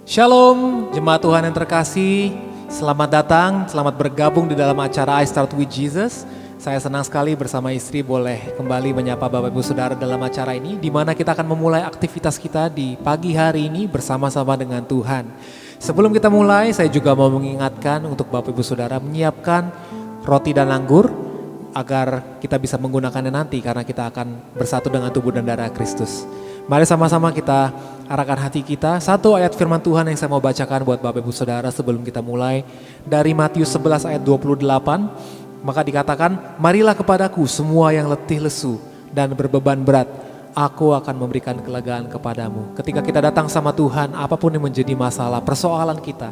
Shalom, jemaat Tuhan yang terkasih. Selamat datang, selamat bergabung di dalam acara I Start With Jesus. Saya senang sekali bersama istri boleh kembali menyapa Bapak Ibu Saudara dalam acara ini, di mana kita akan memulai aktivitas kita di pagi hari ini bersama-sama dengan Tuhan. Sebelum kita mulai, saya juga mau mengingatkan untuk Bapak Ibu Saudara menyiapkan roti dan anggur agar kita bisa menggunakannya nanti karena kita akan bersatu dengan tubuh dan darah Kristus. Mari sama-sama kita arahkan hati kita. Satu ayat firman Tuhan yang saya mau bacakan buat Bapak Ibu Saudara sebelum kita mulai. Dari Matius 11 ayat 28. Maka dikatakan, marilah kepadaku semua yang letih lesu dan berbeban berat. Aku akan memberikan kelegaan kepadamu. Ketika kita datang sama Tuhan, apapun yang menjadi masalah, persoalan kita,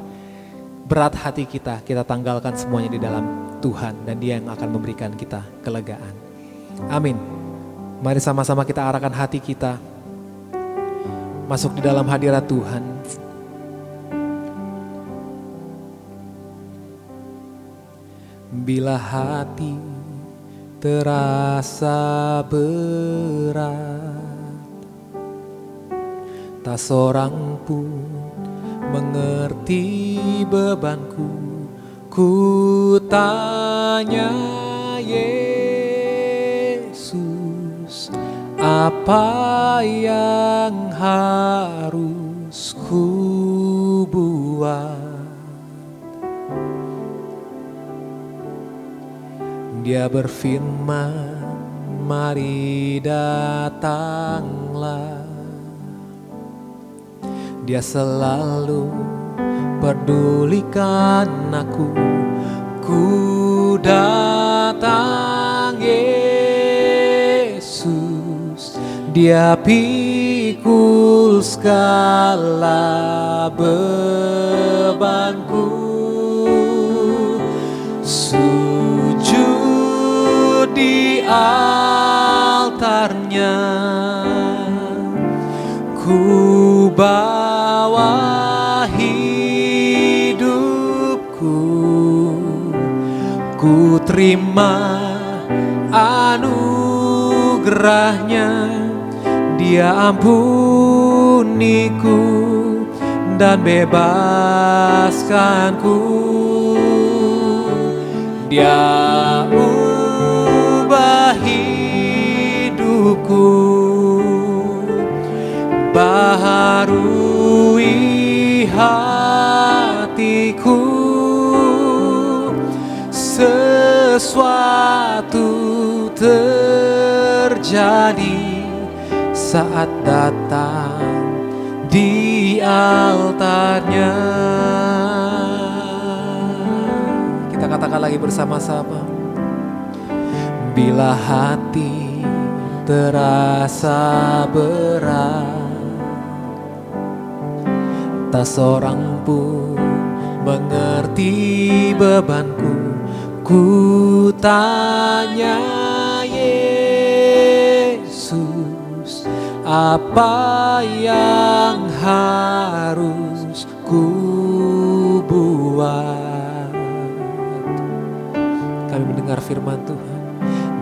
berat hati kita tanggalkan semuanya di dalam Tuhan. Dan Dia yang akan memberikan kita kelegaan. Amin. Mari sama-sama kita arahkan hati kita masuk di dalam hadirat Tuhan. Bila hati terasa berat, tak seorang pun mengerti bebanku. Ku tanya Yesus, apa yang harus ku buat? Dia berfirman, mari datanglah. Dia selalu pedulikan aku. Ku datang Yesus, Dia pikul segala bebanku. Sujud di altarnya, ku bawa hidupku. Ku terima anugerahnya. Dia ampuniku dan bebaskanku. Dia ubah hidupku, baharui hatiku. Sesuatu terjadi saat datang di altarnya. Kita katakan lagi bersama-sama. Bila hati terasa berat, tak seorang pun mengerti bebanku. Ku tanya Yesus, apa yang harus ku buat? Kami mendengar firman Tuhan.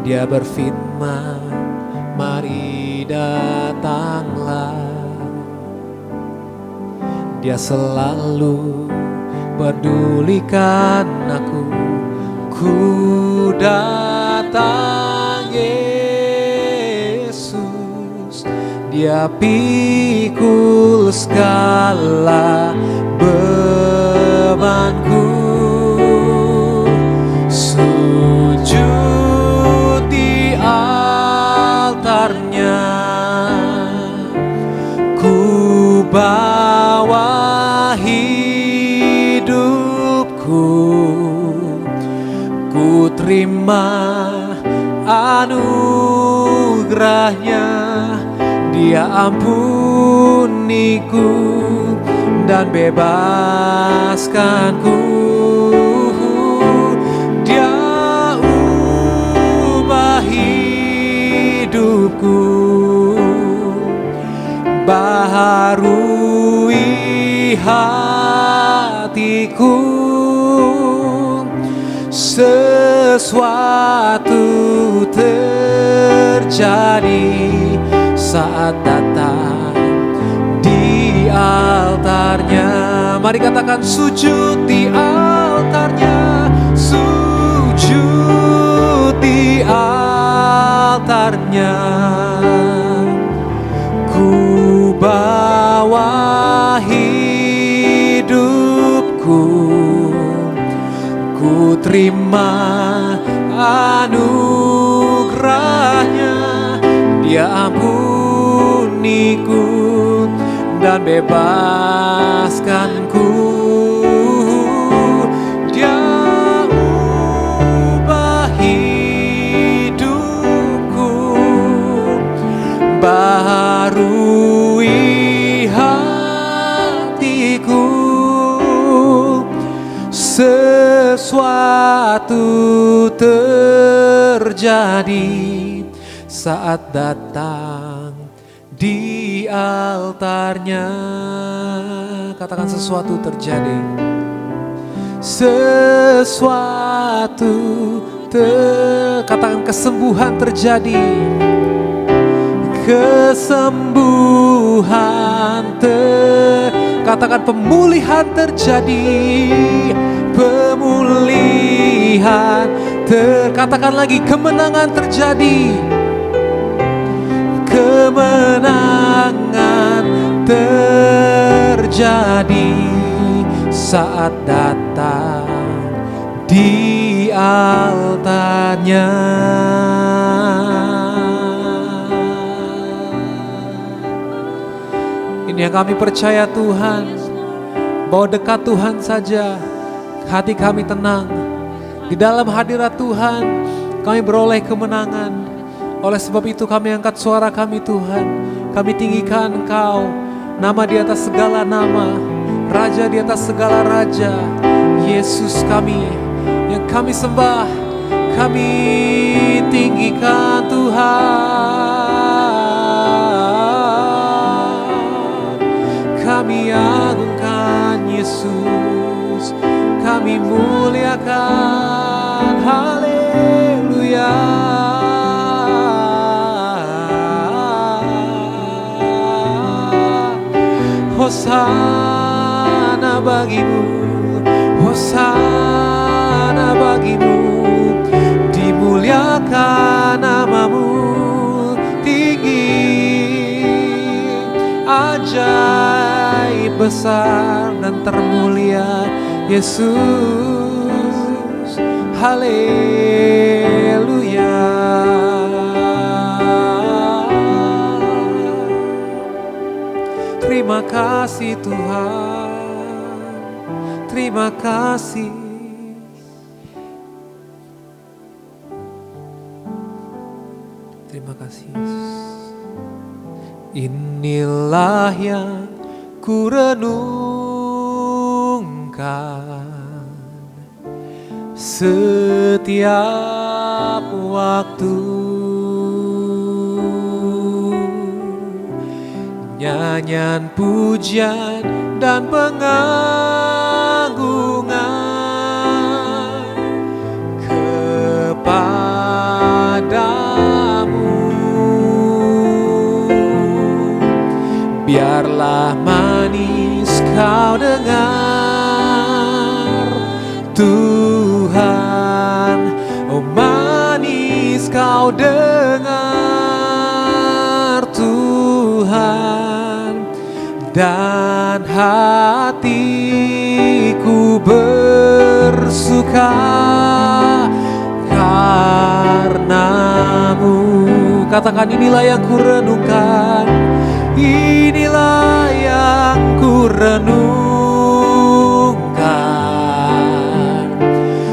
Dia berfirman, mari datanglah. Dia selalu pedulikan aku. Ku datang Yesus, Dia pikul segala bebanku. Sujud di altarnya, ku bawa hidupku. Ku terima anugerahnya. Dia ampuniku dan bebaskanku. Dia ubah hidupku, baharui hatiku. Sesuatu terjadi saat datang di altarnya. Mari katakan sujud di altarnya, sujud di altarnya. Ku bawa hidupku, ku terima anugerahnya. Dia ampuniku dan bebaskanku. Dia ubah hidupku, baharui hatiku. Sesuatu terjadi saat datang di altarnya. Katakan sesuatu terjadi. Sesuatu katakan kesembuhan terjadi. Kesembuhan katakan pemulihan terjadi. Pemulihan katakan lagi kemenangan terjadi. Kemenangan terjadi saat datang di altarnya. Ini yang kami percaya Tuhan, bahwa dekat Tuhan saja hati kami tenang. Di dalam hadirat Tuhan kami beroleh kemenangan. Oleh sebab itu kami angkat suara kami Tuhan. Kami tinggikan Engkau, nama di atas segala nama, Raja di atas segala raja. Yesus kami yang kami sembah, kami tinggikan Tuhan. Kami agungkan Yesus, kami muliakan. Haleluya. Hosana bagimu, hosana bagimu, dimuliakan namamu tinggi, ajaib besar dan termulia Yesus. Haleluya. Terima kasih Tuhan, terima kasih. Terima kasih Yesus. Inilah yang ku renungkan setiap waktu. Nyanyian pujian dan pengagungan kepadamu. Biarlah manis kau dengar Tuhan, oh manis kau dengar Tuhan, dan hatiku bersuka karenamu. Katakan inilah yang ku renungkan, inilah yang ku renungkan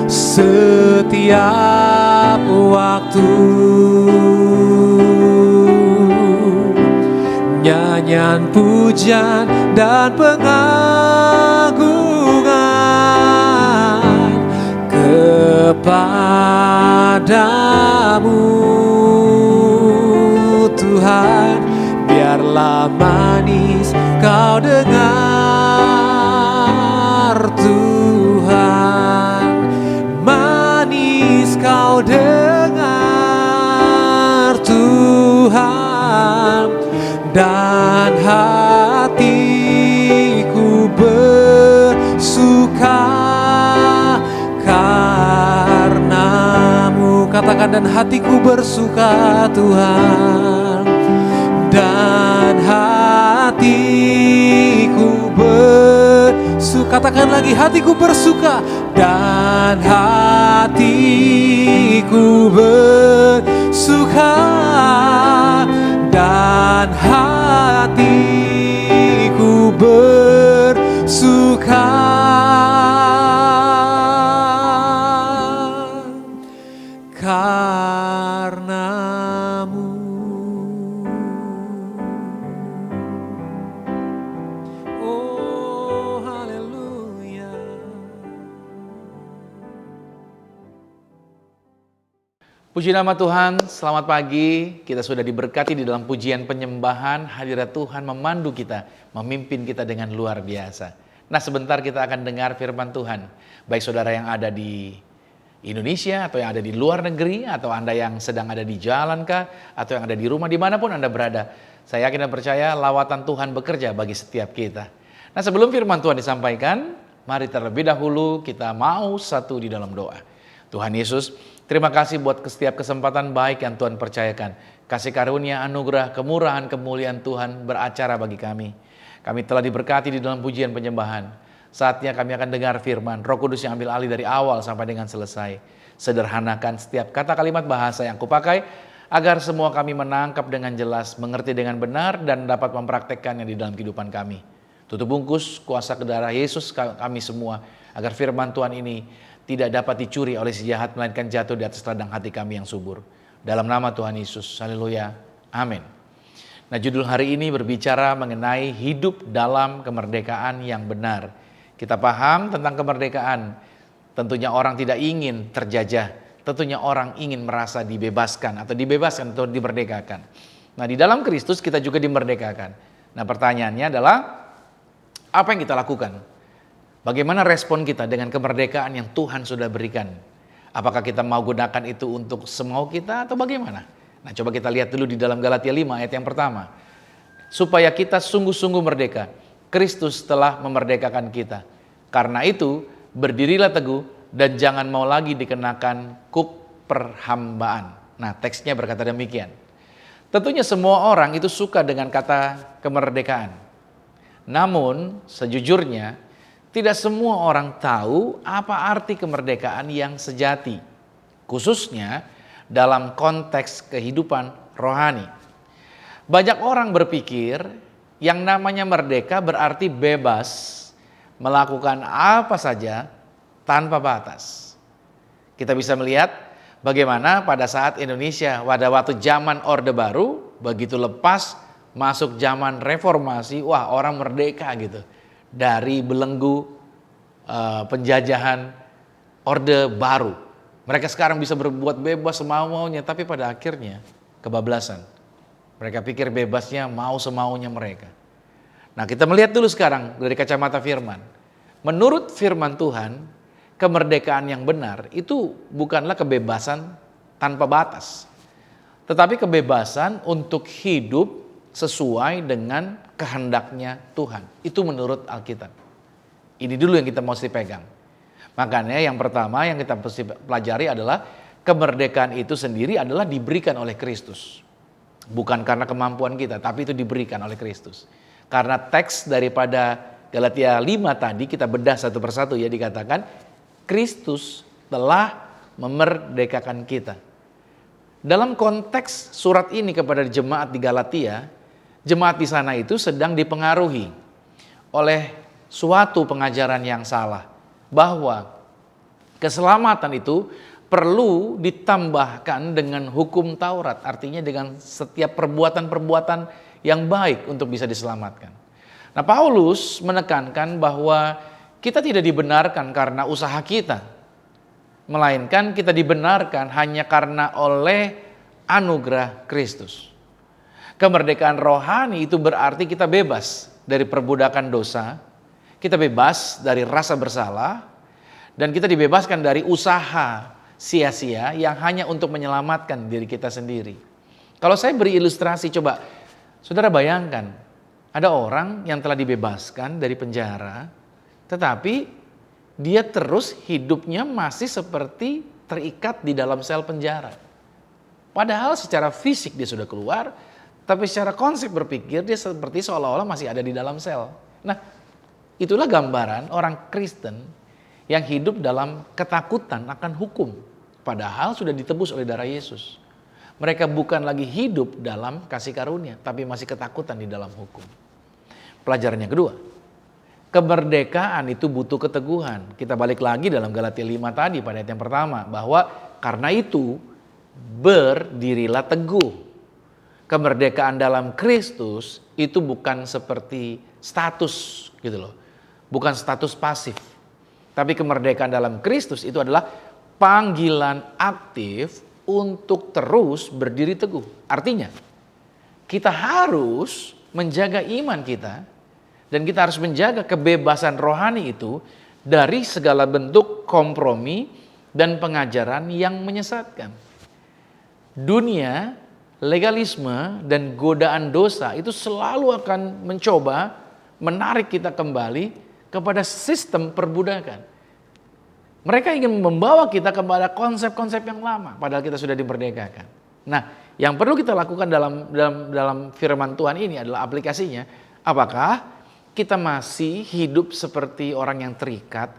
setiap waktu. Nyanyian pujian dan pengagungan kepadamu Tuhan. Biarlah manis kau dengar Tuhan, manis kau dengar Tuhan, dan hatiku dan hatiku bersuka Tuhan, dan hatiku bersuka. Katakan lagi, hatiku bersuka, dan hatiku bersuka, dan hatiku bersuka karena-Mu. Oh, haleluya. Puji nama Tuhan, selamat pagi. Kita sudah diberkati di dalam pujian penyembahan. Hadirat Tuhan memandu kita, memimpin kita dengan luar biasa. Nah, sebentar kita akan dengar firman Tuhan. Baik saudara yang ada di Indonesia, atau yang ada di luar negeri, atau Anda yang sedang ada di jalan kah, atau yang ada di rumah, dimanapun Anda berada. Saya yakin dan percaya lawatan Tuhan bekerja bagi setiap kita. Nah, sebelum firman Tuhan disampaikan, mari terlebih dahulu kita mau satu di dalam doa. Tuhan Yesus, terima kasih buat setiap kesempatan baik yang Tuhan percayakan. Kasih karunia, anugerah, kemurahan, kemuliaan Tuhan beracara bagi kami. Kami telah diberkati di dalam pujian penyembahan. Saatnya kami akan dengar firman, Roh Kudus yang ambil alih dari awal sampai dengan selesai. Sederhanakan setiap kata kalimat bahasa yang kupakai, agar semua kami menangkap dengan jelas, mengerti dengan benar, dan dapat mempraktekkannya di dalam kehidupan kami. Tutup bungkus kuasa ke darah Yesus kami semua, agar firman Tuhan ini tidak dapat dicuri oleh si jahat, melainkan jatuh di atas ladang hati kami yang subur. Dalam nama Tuhan Yesus, haleluya, amin. Nah, judul hari ini berbicara mengenai hidup dalam kemerdekaan yang benar. Kita paham tentang kemerdekaan, tentunya orang tidak ingin terjajah, tentunya orang ingin merasa dibebaskan atau dibebaskan atau dimerdekakan. Nah, di dalam Kristus kita juga dimerdekakan. Nah, pertanyaannya adalah, apa yang kita lakukan? Bagaimana respon kita dengan kemerdekaan yang Tuhan sudah berikan? Apakah kita mau gunakan itu untuk semau kita atau bagaimana? Nah, coba kita lihat dulu di dalam Galatia 5 ayat yang pertama. Supaya kita sungguh-sungguh merdeka, Kristus telah memerdekakan kita. Karena itu, berdirilah teguh dan jangan mau lagi dikenakan kuk perhambaan. Nah, teksnya berkata demikian. Tentunya semua orang itu suka dengan kata kemerdekaan. Namun, sejujurnya, tidak semua orang tahu apa arti kemerdekaan yang sejati, khususnya dalam konteks kehidupan rohani. Banyak orang berpikir yang namanya merdeka berarti bebas melakukan apa saja tanpa batas. Kita bisa melihat bagaimana pada saat Indonesia pada waktu zaman Orde Baru, begitu lepas masuk zaman reformasi, wah orang merdeka gitu. Dari belenggu penjajahan Orde Baru. Mereka sekarang bisa berbuat bebas semau-maunya, tapi pada akhirnya kebablasan. Mereka pikir bebasnya mau semaunya mereka. Nah, kita melihat dulu sekarang dari kacamata firman. Menurut firman Tuhan, kemerdekaan yang benar itu bukanlah kebebasan tanpa batas. Tetapi kebebasan untuk hidup sesuai dengan kehendaknya Tuhan. Itu menurut Alkitab. Ini dulu yang kita mesti pegang. Makanya yang pertama yang kita mesti pelajari adalah kemerdekaan itu sendiri adalah diberikan oleh Kristus. Bukan karena kemampuan kita, tapi itu diberikan oleh Kristus. Karena teks daripada Galatia 5 tadi kita bedah satu persatu ya, dikatakan Kristus telah memerdekakan kita. Dalam konteks surat ini kepada jemaat di Galatia, jemaat di sana itu sedang dipengaruhi oleh suatu pengajaran yang salah, bahwa keselamatan itu perlu ditambahkan dengan hukum Taurat, artinya dengan setiap perbuatan-perbuatan yang baik untuk bisa diselamatkan. Nah, Paulus menekankan bahwa kita tidak dibenarkan karena usaha kita, melainkan kita dibenarkan hanya karena oleh anugerah Kristus. Kemerdekaan rohani itu berarti kita bebas dari perbudakan dosa, kita bebas dari rasa bersalah, dan kita dibebaskan dari usaha sia-sia yang hanya untuk menyelamatkan diri kita sendiri. Kalau saya beri ilustrasi, coba saudara bayangkan, ada orang yang telah dibebaskan dari penjara, tetapi dia terus hidupnya masih seperti terikat di dalam sel penjara. Padahal secara fisik dia sudah keluar, tapi secara konsep berpikir dia seperti seolah-olah masih ada di dalam sel. Nah, itulah gambaran orang Kristen yang hidup dalam ketakutan akan hukum. Padahal sudah ditebus oleh darah Yesus. Mereka bukan lagi hidup dalam kasih karunia, tapi masih ketakutan di dalam hukum. Pelajaran yang kedua, kemerdekaan itu butuh keteguhan. Kita balik lagi dalam Galatia 5 tadi pada ayat yang pertama, bahwa karena itu berdirilah teguh. Kemerdekaan dalam Kristus itu bukan seperti status gitu loh. Bukan status pasif. Tapi kemerdekaan dalam Kristus itu adalah panggilan aktif untuk terus berdiri teguh. Artinya, kita harus menjaga iman kita dan kita harus menjaga kebebasan rohani itu dari segala bentuk kompromi dan pengajaran yang menyesatkan. Dunia, legalisme, dan godaan dosa itu selalu akan mencoba menarik kita kembali kepada sistem perbudakan. Mereka ingin membawa kita kepada konsep-konsep yang lama, padahal kita sudah dimerdekakan. Nah, yang perlu kita lakukan dalam firman Tuhan ini adalah aplikasinya. Apakah kita masih hidup seperti orang yang terikat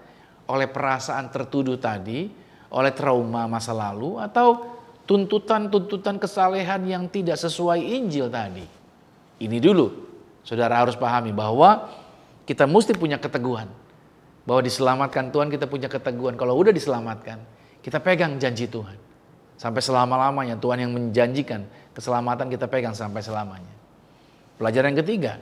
oleh perasaan tertuduh tadi, oleh trauma masa lalu, atau tuntutan-tuntutan kesalehan yang tidak sesuai Injil tadi? Ini dulu, saudara harus pahami bahwa kita mesti punya keteguhan. Bahwa diselamatkan Tuhan, kita punya keteguhan. Kalau udah diselamatkan, kita pegang janji Tuhan. Sampai selama-lamanya Tuhan yang menjanjikan keselamatan, kita pegang sampai selamanya. Pelajaran yang ketiga,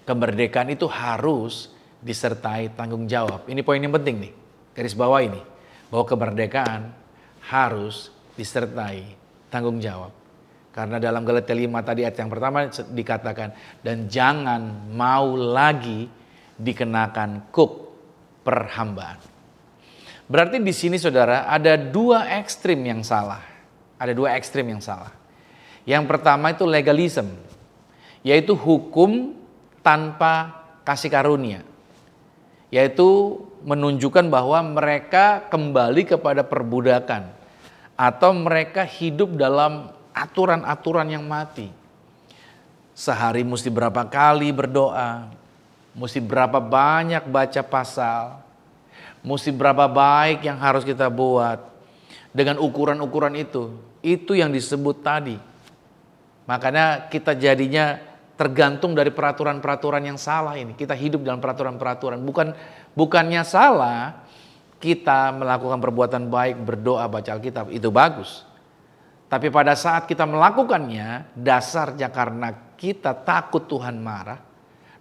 kemerdekaan itu harus disertai tanggung jawab. Ini poin yang penting nih, garis bawah ini. Bahwa kemerdekaan harus disertai tanggung jawab. Karena dalam Galatia 5 tadi ayat yang pertama dikatakan, dan jangan mau lagi dikenakan kuk perhambaan. Berarti di sini saudara ada dua ekstrim yang salah. Ada dua ekstrim yang salah. Yang pertama itu legalisme, yaitu hukum tanpa kasih karunia. Yaitu menunjukkan bahwa mereka kembali kepada perbudakan. Atau mereka hidup dalam aturan-aturan yang mati. Sehari mesti berapa kali berdoa, mesti berapa banyak baca pasal, mesti berapa baik yang harus kita buat. Dengan ukuran-ukuran itu yang disebut tadi. Makanya kita jadinya tergantung dari peraturan-peraturan yang salah ini. Kita hidup dalam peraturan-peraturan. Bukannya salah kita melakukan perbuatan baik, berdoa, baca Alkitab, itu bagus. Tapi pada saat kita melakukannya, dasarnya karena kita takut Tuhan marah,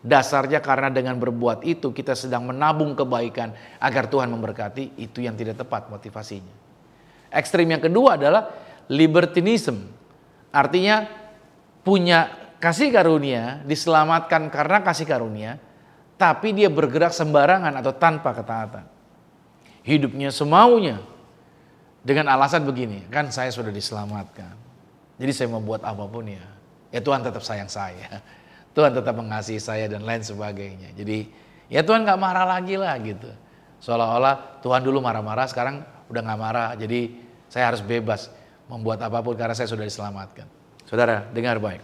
dasarnya karena dengan berbuat itu kita sedang menabung kebaikan agar Tuhan memberkati, itu yang tidak tepat motivasinya. Ekstrim yang kedua adalah libertinism. Artinya punya kasih karunia, diselamatkan karena kasih karunia, tapi dia bergerak sembarangan atau tanpa ketaatan. Hidupnya semaunya dengan alasan begini, kan saya sudah diselamatkan, jadi saya mau buat apapun ya Tuhan tetap sayang saya, Tuhan tetap mengasihi saya dan lain sebagainya. Jadi ya Tuhan gak marah lagi lah gitu. Seolah-olah Tuhan dulu marah-marah, sekarang udah gak marah, jadi saya harus bebas membuat apapun karena saya sudah diselamatkan. Saudara dengar baik,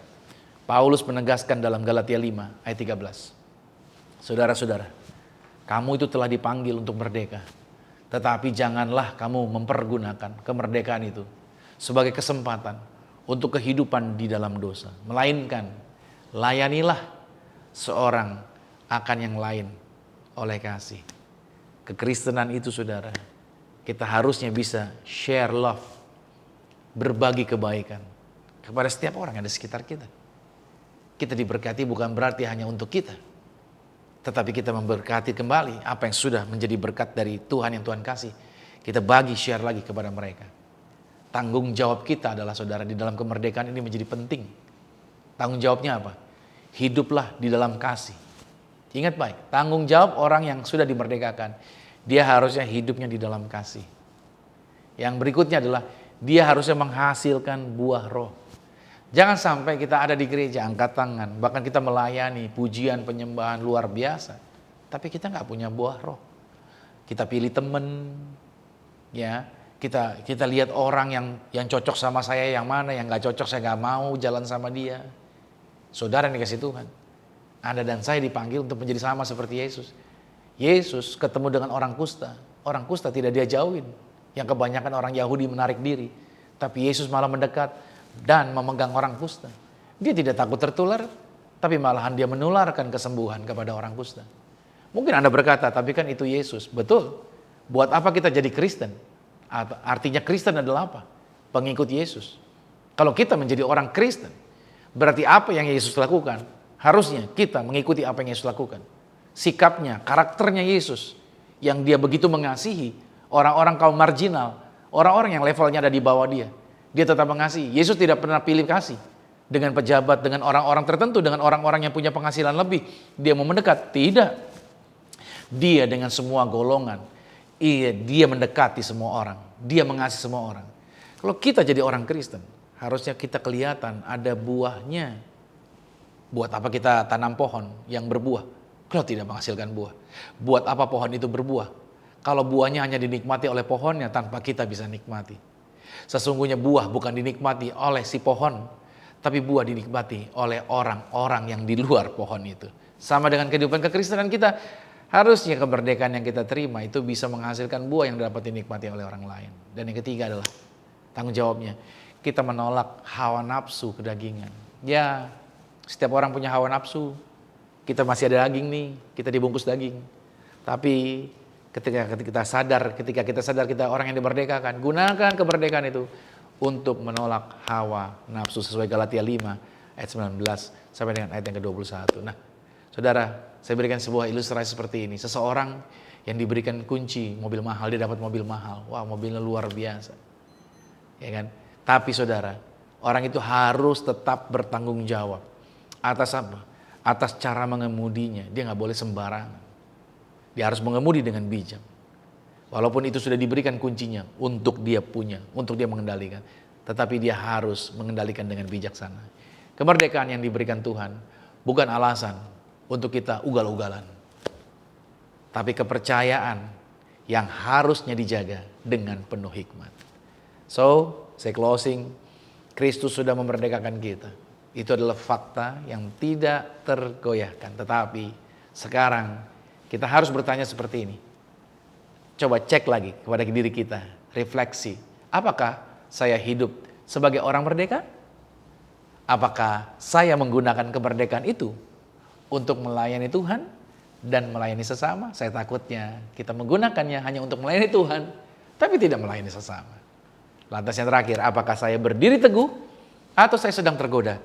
Paulus menegaskan dalam Galatia 5 ayat 13. Saudara-saudara, kamu itu telah dipanggil untuk merdeka. Tetapi janganlah kamu mempergunakan kemerdekaan itu sebagai kesempatan untuk kehidupan di dalam dosa. Melainkan layanilah seorang akan yang lain oleh kasih. Kekristenan itu saudara, kita harusnya bisa share love, berbagi kebaikan kepada setiap orang yang ada di sekitar kita. Kita diberkati bukan berarti hanya untuk kita, tetapi kita memberkati kembali apa yang sudah menjadi berkat dari Tuhan yang Tuhan kasih. Kita bagi, share lagi kepada mereka. Tanggung jawab kita adalah saudara di dalam kemerdekaan ini menjadi penting. Tanggung jawabnya apa? Hiduplah di dalam kasih. Ingat baik, tanggung jawab orang yang sudah dimerdekakan, dia harusnya hidupnya di dalam kasih. Yang berikutnya adalah dia harusnya menghasilkan buah roh. Jangan sampai kita ada di gereja angkat tangan, bahkan kita melayani pujian penyembahan luar biasa, tapi kita nggak punya buah roh. Kita pilih temen, ya, Kita lihat orang yang cocok sama saya yang mana, yang nggak cocok saya nggak mau jalan sama dia. Saudara yang dikasih Tuhan, Anda dan saya dipanggil untuk menjadi sama seperti Yesus. Yesus ketemu dengan orang kusta. Orang kusta tidak dia jauhin. Yang kebanyakan orang Yahudi menarik diri. Tapi Yesus malah mendekat dan memegang orang kusta. Dia tidak takut tertular, tapi malahan dia menularkan kesembuhan kepada orang kusta. Mungkin Anda berkata, tapi kan itu Yesus. Betul. Buat apa kita jadi Kristen? Artinya Kristen adalah apa? Pengikut Yesus. Kalau kita menjadi orang Kristen, berarti apa yang Yesus lakukan? Harusnya kita mengikuti apa yang Yesus lakukan. Sikapnya, karakternya Yesus. Yang dia begitu mengasihi orang-orang kaum marginal. Orang-orang yang levelnya ada di bawah dia. Dia tetap mengasihi. Yesus tidak pernah pilih kasih. Dengan pejabat, dengan orang-orang tertentu, dengan orang-orang yang punya penghasilan lebih. Dia mau mendekat. Tidak. Dia dengan semua golongan. Dia mendekati semua orang. Dia mengasihi semua orang. Kalau kita jadi orang Kristen, harusnya kita kelihatan ada buahnya. Buat apa kita tanam pohon yang berbuah kalau tidak menghasilkan buah? Buat apa pohon itu berbuah kalau buahnya hanya dinikmati oleh pohonnya tanpa kita bisa nikmati? Sesungguhnya buah bukan dinikmati oleh si pohon, tapi buah dinikmati oleh orang-orang yang di luar pohon itu. Sama dengan kehidupan kekristenan kita. Harusnya kemerdekaan yang kita terima itu bisa menghasilkan buah yang dapat dinikmati oleh orang lain. Dan yang ketiga adalah tanggung jawabnya. Kita menolak hawa nafsu kedagingan. Ya, setiap orang punya hawa nafsu. Kita masih ada daging nih, kita dibungkus daging. Tapi ketika kita sadar kita orang yang dimerdekakan, gunakan kemerdekaan itu untuk menolak hawa nafsu sesuai Galatia 5 ayat 19 sampai dengan ayat yang ke-21. Nah, saudara, saya berikan sebuah ilustrasi seperti ini. Seseorang yang diberikan kunci mobil mahal, dia dapat mobil mahal. Wah, mobilnya luar biasa. Ya kan? Tapi saudara, orang itu harus tetap bertanggung jawab. Atas apa? Atas cara mengemudinya. Dia nggak boleh sembarangan. Dia harus mengemudi dengan bijak. Walaupun itu sudah diberikan kuncinya untuk dia punya, untuk dia mengendalikan. Tetapi dia harus mengendalikan dengan bijaksana. Kemerdekaan yang diberikan Tuhan bukan alasan untuk kita ugal-ugalan. Tapi kepercayaan yang harusnya dijaga dengan penuh hikmat. So, saya closing. Kristus sudah memerdekakan kita. Itu adalah fakta yang tidak tergoyahkan. Tetapi sekarang kita harus bertanya seperti ini. Coba cek lagi kepada diri kita. Refleksi. Apakah saya hidup sebagai orang merdeka? Apakah saya menggunakan kemerdekaan itu untuk melayani Tuhan dan melayani sesama? Saya takutnya kita menggunakannya hanya untuk melayani Tuhan, tapi tidak melayani sesama. Lantas yang terakhir, apakah saya berdiri teguh atau saya sedang tergoda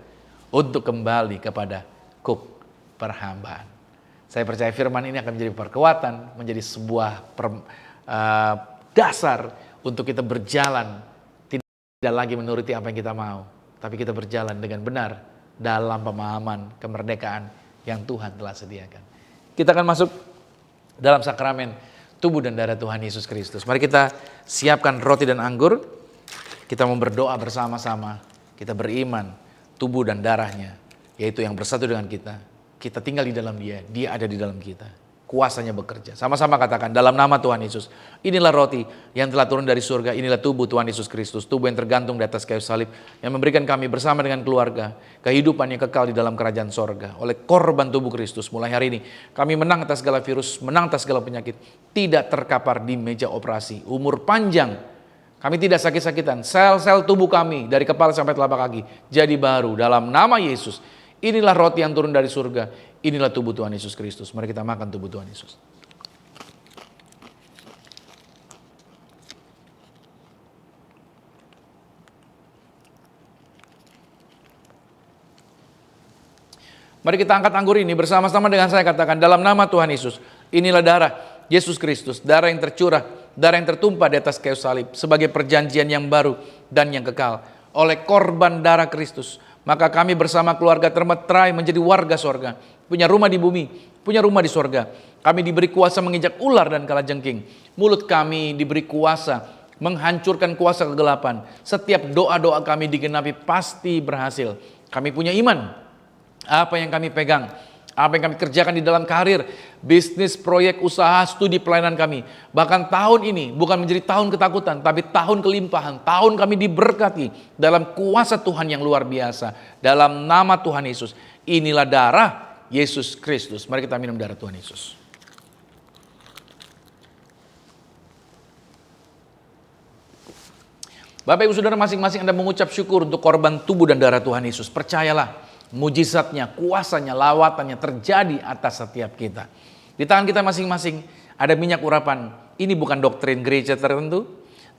untuk kembali kepada kuk perhambaan? Saya percaya firman ini akan menjadi perkuatan, menjadi sebuah dasar untuk kita berjalan, tidak lagi menuruti apa yang kita mau, tapi kita berjalan dengan benar dalam pemahaman kemerdekaan yang Tuhan telah sediakan. Kita akan masuk dalam sakramen tubuh dan darah Tuhan Yesus Kristus. Mari kita siapkan roti dan anggur. Kita mau berdoa bersama-sama. Kita beriman tubuh dan darahnya, yaitu yang bersatu dengan kita. Kita tinggal di dalam dia, dia ada di dalam kita. Kuasanya bekerja. Sama-sama katakan dalam nama Tuhan Yesus. Inilah roti yang telah turun dari surga. Inilah tubuh Tuhan Yesus Kristus. Tubuh yang tergantung di atas kayu salib. Yang memberikan kami bersama dengan keluarga kehidupan yang kekal di dalam kerajaan sorga. Oleh korban tubuh Kristus. Mulai hari ini kami menang atas segala virus. Menang atas segala penyakit. Tidak terkapar di meja operasi. Umur panjang. Kami tidak sakit-sakitan. Sel-sel tubuh kami dari kepala sampai telapak kaki jadi baru dalam nama Yesus. Inilah roti yang turun dari surga. Inilah tubuh Tuhan Yesus Kristus. Mari kita makan tubuh Tuhan Yesus. Mari kita angkat anggur ini bersama-sama dengan saya katakan dalam nama Tuhan Yesus. Inilah darah Yesus Kristus, darah yang tercurah, darah yang tertumpah di atas kayu salib sebagai perjanjian yang baru dan yang kekal. Oleh korban darah Kristus, maka kami bersama keluarga termeterai menjadi warga sorga. Punya rumah di bumi, punya rumah di sorga. Kami diberi kuasa menginjak ular dan kalajengking. Mulut kami diberi kuasa menghancurkan kuasa kegelapan. Setiap doa-doa kami digenapi pasti berhasil. Kami punya iman. Apa yang kami pegang apa yang kami kerjakan di dalam karir, bisnis, proyek, usaha, studi pelayanan kami. Bahkan tahun ini bukan menjadi tahun ketakutan, tapi tahun kelimpahan. Tahun kami diberkati dalam kuasa Tuhan yang luar biasa. Dalam nama Tuhan Yesus. Inilah darah Yesus Kristus. Mari kita minum darah Tuhan Yesus. Bapak Ibu Saudara, masing-masing Anda mengucap syukur untuk korban tubuh dan darah Tuhan Yesus. Percayalah, mujizatnya, kuasanya, lawatannya terjadi atas setiap kita. Di tangan kita masing-masing ada minyak urapan. Ini bukan doktrin gereja tertentu,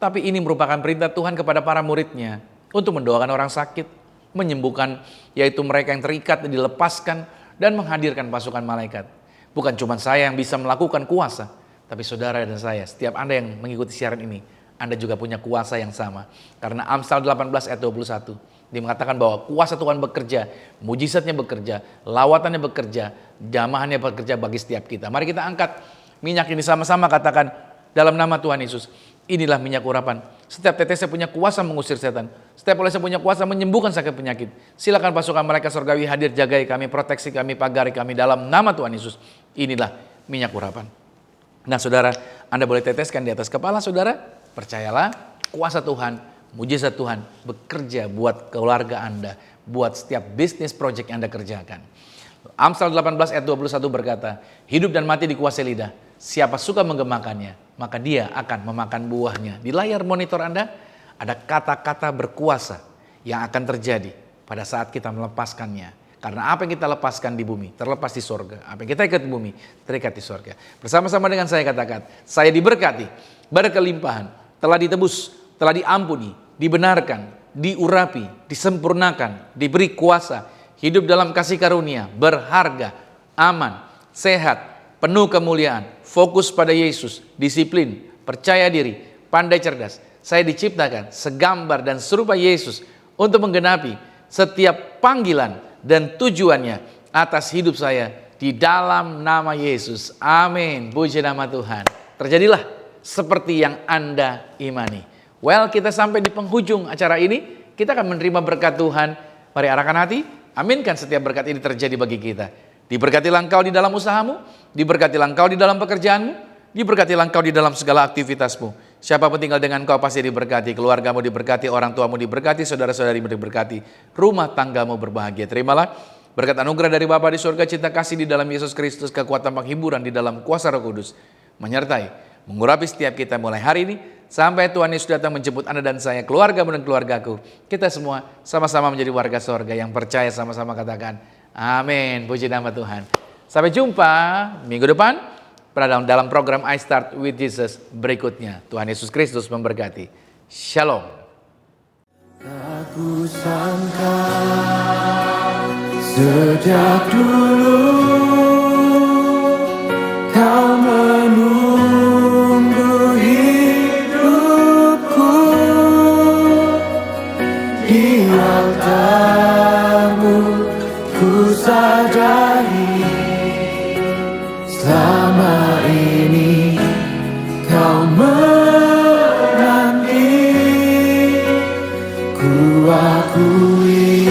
tapi ini merupakan perintah Tuhan kepada para muridnya untuk mendoakan orang sakit, menyembuhkan, yaitu mereka yang terikat dan dilepaskan, dan menghadirkan pasukan malaikat. Bukan cuma saya yang bisa melakukan kuasa, tapi saudara dan saya, setiap Anda yang mengikuti siaran ini, Anda juga punya kuasa yang sama. Karena Amsal 18 ayat 21. Dia mengatakan bahwa kuasa Tuhan bekerja, mujizatnya bekerja, lawatannya bekerja, jamahannya bekerja bagi setiap kita. Mari kita angkat minyak ini sama-sama, katakan dalam nama Tuhan Yesus. Inilah minyak urapan. Setiap tetesnya punya kuasa mengusir setan. Setiap olesnya punya kuasa menyembuhkan sakit penyakit. Silakan pasukan mereka surgawi hadir, jagai kami, proteksi kami, pagari kami dalam nama Tuhan Yesus. Inilah minyak urapan. Nah saudara, Anda boleh teteskan di atas kepala saudara. Percayalah, kuasa Tuhan, mujizat Tuhan bekerja buat keluarga Anda, buat setiap bisnis project yang Anda kerjakan. Amsal 18 ayat 21 berkata, hidup dan mati dikuasai lidah. Siapa suka menggemakannya, maka dia akan memakan buahnya. Di layar monitor Anda ada kata-kata berkuasa yang akan terjadi pada saat kita melepaskannya. Karena apa yang kita lepaskan di bumi, terlepas di sorga. Apa yang kita ikat di bumi, terikat di sorga. Bersama-sama dengan saya katakan, saya diberkati, berkelimpahan, telah ditebus, telah diampuni, dibenarkan, diurapi, disempurnakan, diberi kuasa, hidup dalam kasih karunia, berharga, aman, sehat, penuh kemuliaan, fokus pada Yesus, disiplin, percaya diri, pandai cerdas. Saya diciptakan segambar dan serupa Yesus untuk menggenapi setiap panggilan dan tujuannya atas hidup saya di dalam nama Yesus. Amin. Puji nama Tuhan. Terjadilah seperti yang Anda imani. Well, kita sampai di penghujung acara ini. Kita akan menerima berkat Tuhan. Mari arahkan hati. Aminkan setiap berkat ini terjadi bagi kita. Diberkatilah engkau di dalam usahamu. Diberkatilah engkau di dalam pekerjaanmu. Diberkatilah engkau di dalam segala aktivitasmu. Siapapun tinggal dengan engkau pasti diberkati. Keluargamu diberkati, orang tuamu diberkati, saudara-saudarimu diberkati. Rumah tanggamu berbahagia. Terimalah berkat anugerah dari Bapa di surga, cinta kasih di dalam Yesus Kristus, kekuatan penghiburan di dalam kuasa Roh Kudus. Menyertai, mengurapi setiap kita mulai hari ini. Sampai Tuhan Yesus datang menjemput Anda dan saya, keluargamu dan keluargaku. Kita semua sama-sama menjadi warga surga yang percaya, sama-sama katakan amin. Puji nama Tuhan. Sampai jumpa minggu depan pada dalam program I Start With Jesus berikutnya. Tuhan Yesus Kristus memberkati. Shalom. Aku sangka sejak dulu kau menunggu hidupku di altarmu. Ku sadari selama ini kau menanti. Ku akui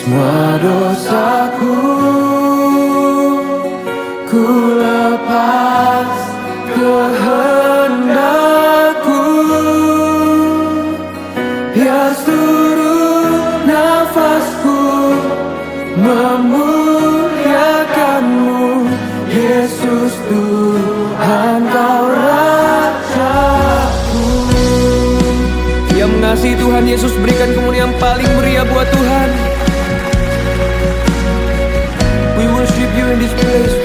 semua dosaku, ku lepas kehendakku, biar seluruh nafasku memuliakanmu. Yesus Tuhan, kau Rajaku. Yang mengasihi Tuhan Yesus, berikan kemuliaan paling meriah buat Tuhan. We worship you in this place.